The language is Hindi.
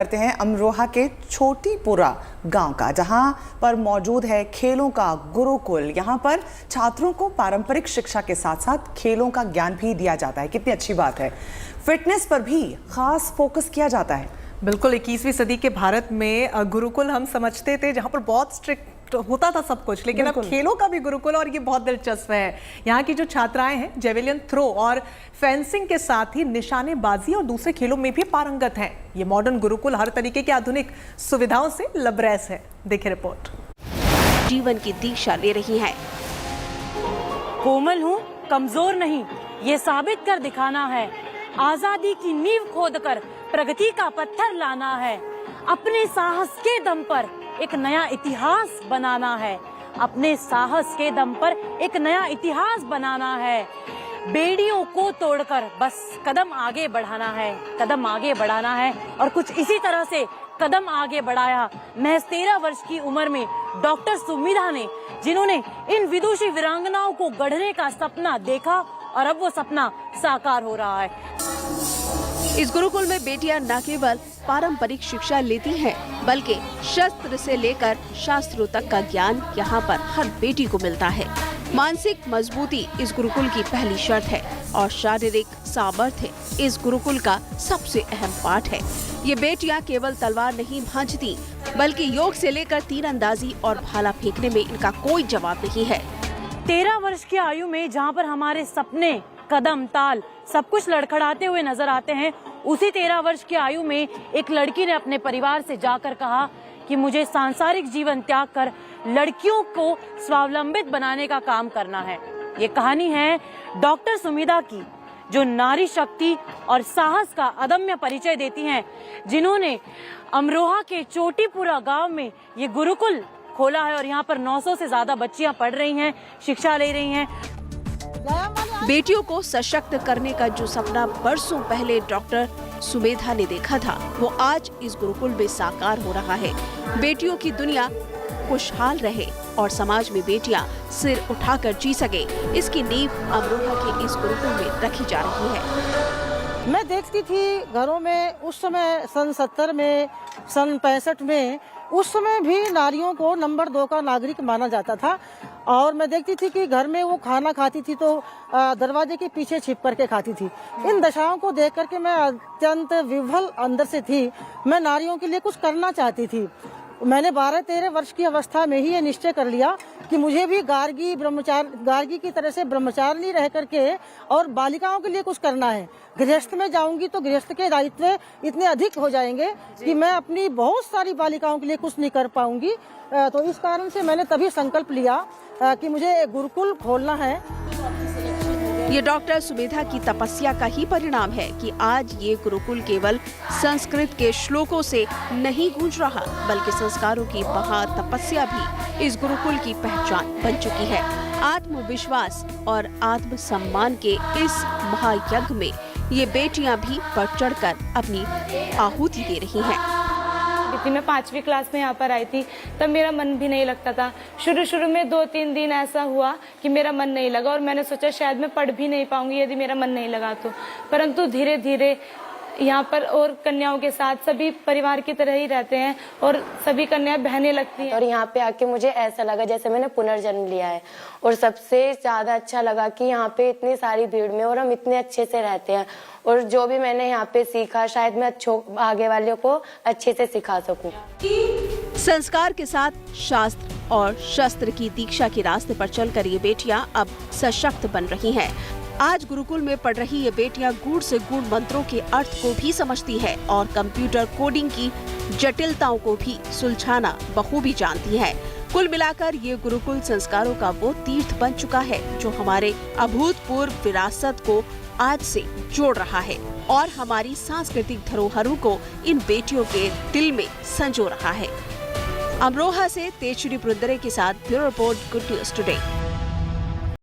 करते हैं अमरोहा के छोटीपुरा गांव का, जहां पर मौजूद है खेलों का गुरुकुल। यहां पर छात्रों को पारंपरिक शिक्षा के साथ साथ खेलों का ज्ञान भी दिया जाता है। कितनी अच्छी बात है। फिटनेस पर भी खास फोकस किया जाता है। बिल्कुल, 21वीं सदी के भारत में गुरुकुल हम समझते थे जहां पर बहुत स्ट्रिक्ट होता था सब कुछ, लेकिन अब खेलों का भी गुरुकुल, और ये बहुत दिलचस्प है। यहाँ की जो छात्राएं हैं जेवेलियन थ्रो और फेंसिंग के साथ ही निशानेबाजी और दूसरे खेलों में भी पारंगत हैं। ये मॉडर्न गुरुकुल हर तरीके की आधुनिक सुविधाओं से लबरेज है। देखिए रिपोर्ट। जीवन की दीक्षा ले रही है। कोमल हूँ, कमजोर नहीं, ये साबित कर दिखाना है। आजादी की नींव खोदकर प्रगति का पत्थर लाना है। अपने साहस के दम पर एक नया इतिहास बनाना है। अपने साहस के दम पर एक नया इतिहास बनाना है। बेड़ियों को तोड़कर बस कदम आगे बढ़ाना है, कदम आगे बढ़ाना है। और कुछ इसी तरह से कदम आगे बढ़ाया महज 13 वर्ष की उम्र में डॉक्टर सुमिधा ने, जिन्होंने इन विदुषी वीरांगनाओं को गढ़ने का सपना देखा और अब वो सपना साकार हो रहा है। इस गुरुकुल में बेटियां न केवल पारंपरिक शिक्षा लेती हैं, बल्कि शस्त्र से लेकर शास्त्रों तक का ज्ञान यहाँ पर हर बेटी को मिलता है। मानसिक मजबूती इस गुरुकुल की पहली शर्त है और शारीरिक सामर्थ्य इस गुरुकुल का सबसे अहम पाठ है। ये बेटियां केवल तलवार नहीं भांजती, बल्कि योग से लेकर तीरंदाजी और भाला फेंकने में इनका कोई जवाब नहीं है। 13 वर्ष की आयु में जहाँ पर हमारे सपने, कदम, ताल सब कुछ लड़खड़ाते हुए नजर आते हैं, उसी 13 वर्ष की आयु में एक लड़की ने अपने परिवार से जाकर कहा कि मुझे सांसारिक जीवन त्याग कर लड़कियों को स्वावलंबित बनाने का काम करना है। ये कहानी है डॉक्टर सुमिधा की, जो नारी शक्ति और साहस का अदम्य परिचय देती हैं, जिन्होंने अमरोहा के छोटीपुरा गांव में ये गुरुकुल खोला है और यहाँ पर 900 से ज्यादा बच्चियां पढ़ रही हैं, शिक्षा ले रही हैं। बेटियों को सशक्त करने का जो सपना बरसों पहले डॉक्टर सुमेधा ने देखा था, वो आज इस गुरुकुल में साकार हो रहा है। बेटियों की दुनिया खुशहाल रहे और समाज में बेटियां सिर उठाकर जी सके, इसकी नींव अमरोहा के इस गुरुकुल में रखी जा रही है। मैं देखती थी घरों में, उस समय सन 70 में, सन 65 में, उस समय भी नारियों को नंबर 2 का नागरिक माना जाता था। और मैं देखती थी कि घर में वो खाना खाती थी तो दरवाजे के पीछे छिप करके खाती थी। इन दशाओं को देख करके मैं अत्यंत विह्वल अंदर से थी। मैं नारियों के लिए कुछ करना चाहती थी। मैंने 12-13 वर्ष की अवस्था में ही ये निश्चय कर लिया कि मुझे भी गार्गी की तरह से ब्रह्मचारिणी रह करके और बालिकाओं के लिए कुछ करना है। गृहस्थ में जाऊंगी तो गृहस्थ के दायित्व इतने अधिक हो जाएंगे कि मैं अपनी बहुत सारी बालिकाओं के लिए कुछ नहीं कर पाऊंगी। तो इस कारण से मैंने तभी संकल्प लिया कि मुझे गुरुकुल खोलना है। ये डॉक्टर सुमेधा की तपस्या का ही परिणाम है कि आज ये गुरुकुल केवल संस्कृत के श्लोकों से नहीं गूंज रहा, बल्कि संस्कारों की महातपस्या भी इस गुरुकुल की पहचान बन चुकी है। आत्मविश्वास और आत्मसम्मान के इस महायज्ञ में ये बेटियां भी बढ़ चढ़कर अपनी आहुति दे रही हैं। मैं 5वीं क्लास में यहाँ पर आई थी, तब मेरा मन भी नहीं लगता था। शुरू में 2-3 दिन ऐसा हुआ कि मेरा मन नहीं लगा और मैंने सोचा शायद मैं पढ़ भी नहीं पाऊंगी यदि मेरा मन नहीं लगा तो। परंतु धीरे धीरे यहाँ पर और कन्याओं के साथ सभी परिवार की तरह ही रहते हैं और सभी कन्याएं बहने लगती हैं। और यहाँ पे आके मुझे ऐसा लगा जैसे मैंने पुनर्जन्म लिया है। और सबसे ज्यादा अच्छा लगा कि यहाँ पे इतनी सारी भीड़ में और हम इतने अच्छे से रहते हैं। और जो भी मैंने यहाँ पे सीखा शायद मैं आगे वालों को अच्छे से सिखा सकूं। संस्कार के साथ शास्त्र और शस्त्र की दीक्षा के रास्ते पर चलकर ये बेटियां अब सशक्त बन रही हैं। आज गुरुकुल में पढ़ रही ये बेटियां गूढ़ से गूढ़ मंत्रों के अर्थ को भी समझती है और कंप्यूटर कोडिंग की जटिलताओं को भी सुलझाना बखूबी जानती है। कुल मिलाकर ये गुरुकुल संस्कारों का वो तीर्थ बन चुका है जो हमारे अभूतपूर्व विरासत को आज से जोड़ रहा है और हमारी सांस्कृतिक धरोहरों को इन बेटियों के दिल में संजो रहा है। अमरोहा से तेजश्री पुरंदरे के साथ bureau report, good news today.